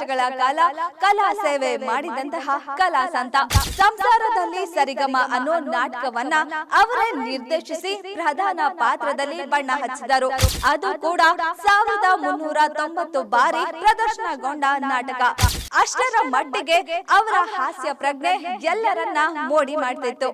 ವರ್ಷಗಳ ಕಾಲ ಕಲಾ ಸೇವೆ ಮಾಡಿದಂತಹ ಕಲಾ ಸಂತ. ಸಂಸಾರದಲ್ಲಿ ಸರಿಗಮ ಅನ್ನೋ ನಾಟಕವನ್ನ ಅವರೇ ನಿರ್ದೇಶಿಸಿ ಪ್ರಧಾನ ಪಾತ್ರದಲ್ಲಿ ಬಣ್ಣ ಹಚ್ಚಿದರು. ಅದು ಕೂಡ 1390 ಬಾರಿ ಪ್ರದರ್ಶನಗೊಂಡ ನಾಟಕ. ಅಷ್ಟರ ಮಟ್ಟಿಗೆ ಅವರ ಹಾಸ್ಯ ಪ್ರಜ್ಞೆ ಎಲ್ಲರನ್ನ ಮೋಡಿ ಮಾಡ್ತಿತ್ತು.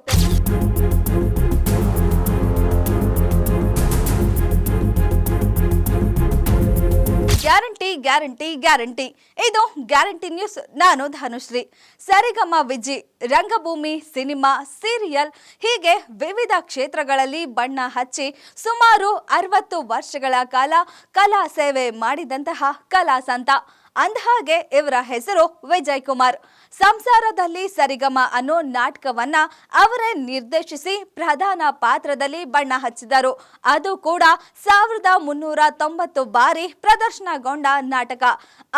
Guarantee guarantee guarantee. ಇದು ಗ್ಯಾರಂಟಿ ನ್ಯೂಸ್. ನಾನು ಧನುಶ್ರೀ. ಸರಿಗಮ ವಿಜಿ ರಂಗಭೂಮಿ, ಸಿನಿಮಾ, ಸೀರಿಯಲ್ ಹೀಗೆ ವಿವಿಧ ಕ್ಷೇತ್ರಗಳಲ್ಲಿ ಬಣ್ಣ ಹಚ್ಚಿ ಸುಮಾರು 60 ವರ್ಷಗಳ ಕಾಲ ಕಲಾ ಸೇವೆ ಮಾಡಿದಂತಹ ಕಲಾ ಸಂತ. ಅಂದಹಾಗೆ ಇವರ ಹೆಸರು ವಿಜಯ್ ಕುಮಾರ್. ಸಂಸಾರದಲ್ಲಿ ಸರಿಗಮ ಅನ್ನೋ ನಾಟಕವನ್ನ ಅವರೇ ನಿರ್ದೇಶಿಸಿ ಪ್ರಧಾನ ಪಾತ್ರದಲ್ಲಿ ಬಣ್ಣ ಹಚ್ಚಿದರು. ಅದು ಕೂಡ 1390 ಬಾರಿ ಪ್ರದರ್ಶನಗೊಂಡ ನಾಟಕ.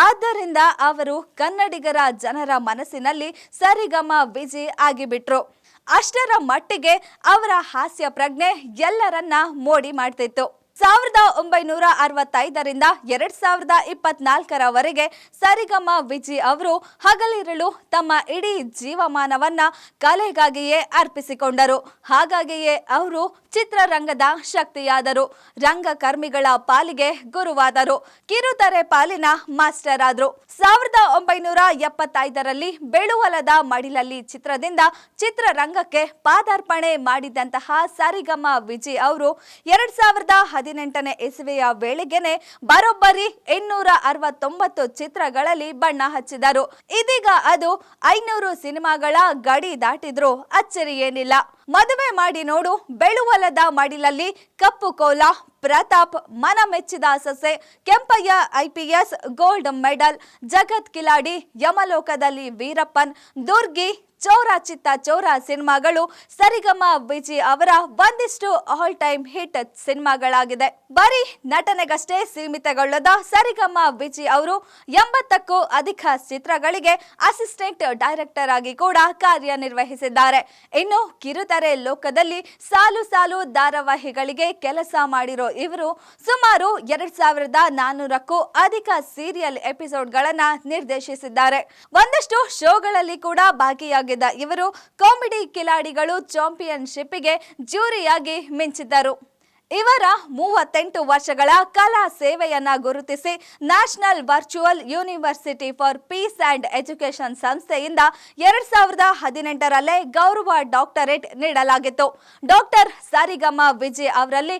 ಆದ್ದರಿಂದ ಅವರು ಕನ್ನಡಿಗರ ಜನರ ಮನಸ್ಸಿನಲ್ಲಿ ಸರಿಗಮ ವಿಜಿ ಆಗಿಬಿಟ್ರು. ಅಷ್ಟರ ಮಟ್ಟಿಗೆ ಅವರ ಹಾಸ್ಯ ಪ್ರಜ್ಞೆ ಎಲ್ಲರನ್ನ ಮೋಡಿ ಮಾಡ್ತಿತ್ತು. 1965ರಿಂದ 2024ರವರೆಗೆ ಸರಿಗಮ ವಿಜಿ ಅವರು ಹಗಲಿರುಳು ತಮ್ಮ ಇಡೀ ಜೀವಮಾನವನ್ನ ಕಲೆಗಾಗಿಯೇ ಅರ್ಪಿಸಿಕೊಂಡರು. ಹಾಗಾಗಿಯೇ ಅವರು ಚಿತ್ರರಂಗದ ಶಕ್ತಿಯಾದರು. ರಂಗಕರ್ಮಿಗಳ ಪಾಲಿಗೆ ಗುರುವಾದರು. ಕಿರುತೆರೆ ಪಾಲಿನ ಮಾಸ್ಟರ್ ಆದ್ರು. 1975ರಲ್ಲಿ ಬೆಳುವಲದ ಮಡಿಲಲ್ಲಿ ಚಿತ್ರದಿಂದ ಚಿತ್ರರಂಗಕ್ಕೆ ಪಾದಾರ್ಪಣೆ ಮಾಡಿದಂತಹ ಸರಿಗಮ ವಿಜಿ ಅವರು 2018ನೇ ಇಸವಿಯ ವೇಳೆಗೆನೆ ಬರೋಬ್ಬರಿ 869 ಚಿತ್ರಗಳಲ್ಲಿ ಬಣ್ಣ ಹಚ್ಚಿದರು. ಇದೀಗ ಅದು 500 ಸಿನಿಮಾಗಳ ಗಡಿ ದಾಟಿದ್ರೂ ಅಚ್ಚರಿ ಏನಿಲ್ಲ. ಮದುವೆ ಮಾಡಿ ನೋಡು, ಬೆಳುವಲದ ಮಡಿಲಲ್ಲಿ, ಕಪ್ಪು ಕೋಲ, ಪ್ರತಾಪ್, ಮನ ಮೆಚ್ಚಿದ ಸೊಸೆ, ಕೆಂಪಯ್ಯ IPS, ಗೋಲ್ಡ್ ಮೆಡಲ್, ಜಗತ್ ಕಿಲಾಡಿ, ಯಮಲೋಕದಲ್ಲಿ ವೀರಪ್ಪನ್, ದುರ್ಗಿ, ಚೋರ ಚಿತ್ತ ಚೋರ ಸಿನಿಮಾಗಳು ಸರಿಗಮ ವಿಜಿ ಅವರ ಒಂದಿಷ್ಟು ಆಲ್ ಟೈಮ್ ಹಿಟ್ ಸಿನಿಮಾಗಳಾಗಿದೆ. ಬರೀ ನಟನೆಗಷ್ಟೇ ಸೀಮಿತಗೊಳ್ಳದ ಸರಿಗಮ ವಿಜಿ ಅವರು 80ಕ್ಕೂ ಅಧಿಕ ಚಿತ್ರಗಳಿಗೆ ಅಸಿಸ್ಟೆಂಟ್ ಡೈರೆಕ್ಟರ್ ಆಗಿ ಕೂಡ ಕಾರ್ಯನಿರ್ವಹಿಸಿದ್ದಾರೆ. ಇನ್ನು ಕಿರುತೆರೆ ಲೋಕದಲ್ಲಿ ಸಾಲು ಸಾಲು ಧಾರಾವಾಹಿಗಳಿಗೆ ಕೆಲಸ ಮಾಡಿರೋ ಇವರು ಸುಮಾರು 2400ಕ್ಕೂ ಅಧಿಕ ಸೀರಿಯಲ್ ಎಪಿಸೋಡ್ಗಳನ್ನ ನಿರ್ದೇಶಿಸಿದ್ದಾರೆ. ಒಂದಷ್ಟು ಶೋಗಳಲ್ಲಿ ಕೂಡ ಭಾಗಿಯಾಗಿದ್ದಾರೆ. ಇವರು ಕಾಮಿಡಿ ಕಿಲಾಡಿಗಳು ಚಾಂಪಿಯನ್ಶಿಪ್ಗೆ ಜ್ಯೂರಿಯಾಗಿ ಮಿಂಚಿದ್ದರು. ಇವರ 38 ವರ್ಷಗಳ ಕಲಾ ಸೇವೆಯನ್ನ ಗುರುತಿಸಿ national virtual university for piece and education ಸಂಸ್ಥೆಯಿಂದ 2018ರಲ್ಲೇ ಗೌರವ ಡಾಕ್ಟರೇಟ್ ನೀಡಲಾಗಿತ್ತು. ಡಾಕ್ಟರ್ ಸರಿಗಮ ವಿಜಿ ಅವರಲ್ಲಿ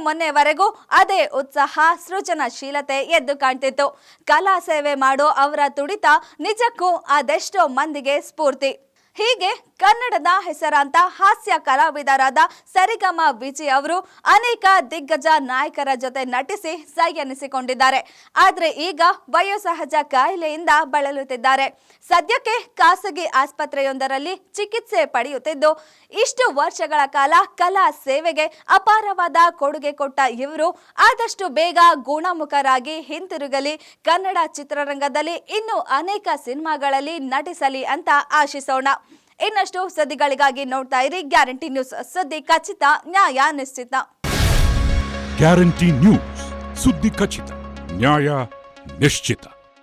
ಮೊನ್ನೆವರೆಗೂ ಅದೇ ಉತ್ಸಾಹ, ಸೃಜನಶೀಲತೆ ಎದ್ದು ಕಾಣ್ತಿತ್ತು. ಕಲಾ ಸೇವೆ ಮಾಡೋ ಅವರ ತುಡಿತ ನಿಜಕ್ಕೂ ಅದೆಷ್ಟೋ ಮಂದಿಗೆ ಸ್ಫೂರ್ತಿ. ಹೀಗೆ ಕನ್ನಡದ ಹೆಸರಾಂತ ಹಾಸ್ಯ ಕಲಾವಿದರಾದ ಸರಿಗಮ ವಿಜಿ ಅವರು ಅನೇಕ ದಿಗ್ಗಜ ನಾಯಕರ ಜೊತೆ ನಟಿಸಿ ಸೈ ಎನಿಸಿಕೊಂಡಿದ್ದಾರೆ. ಆದ್ರೆ ಈಗ ವಯೋಸಹಜ ಕಾಯಿಲೆಯಿಂದ ಬಳಲುತ್ತಿದ್ದಾರೆ. ಸದ್ಯಕ್ಕೆ ಖಾಸಗಿ ಆಸ್ಪತ್ರೆಯೊಂದರಲ್ಲಿ ಚಿಕಿತ್ಸೆ ಪಡೆಯುತ್ತಿದ್ದು, ಇಷ್ಟು ವರ್ಷಗಳ ಕಾಲ ಕಲಾ ಸೇವೆಗೆ ಅಪಾರವಾದ ಕೊಡುಗೆ ಕೊಟ್ಟ ಇವರು ಆದಷ್ಟು ಬೇಗ ಗುಣಮುಖರಾಗಿ ಹಿಂತಿರುಗಲಿ, ಕನ್ನಡ ಚಿತ್ರರಂಗದಲ್ಲಿ ಇನ್ನೂ ಅನೇಕ ಸಿನಿಮಾಗಳಲ್ಲಿ ನಟಿಸಲಿ ಅಂತ ಆಶಿಸೋಣ. ಇನ್ನಷ್ಟು ಸುದ್ದಿಗಳಿಗಾಗಿ ನೋಡ್ತಾ ಇರಿ ಗ್ಯಾರಂಟಿ ನ್ಯೂಸ್. ಸುದ್ದಿ ಖಚಿತ, ನ್ಯಾಯ ನಿಶ್ಚಿತ. ಗ್ಯಾರಂಟಿ ನ್ಯೂಸ್, ಸುದ್ದಿ ಖಚಿತ, ನ್ಯಾಯ ನಿಶ್ಚಿತ.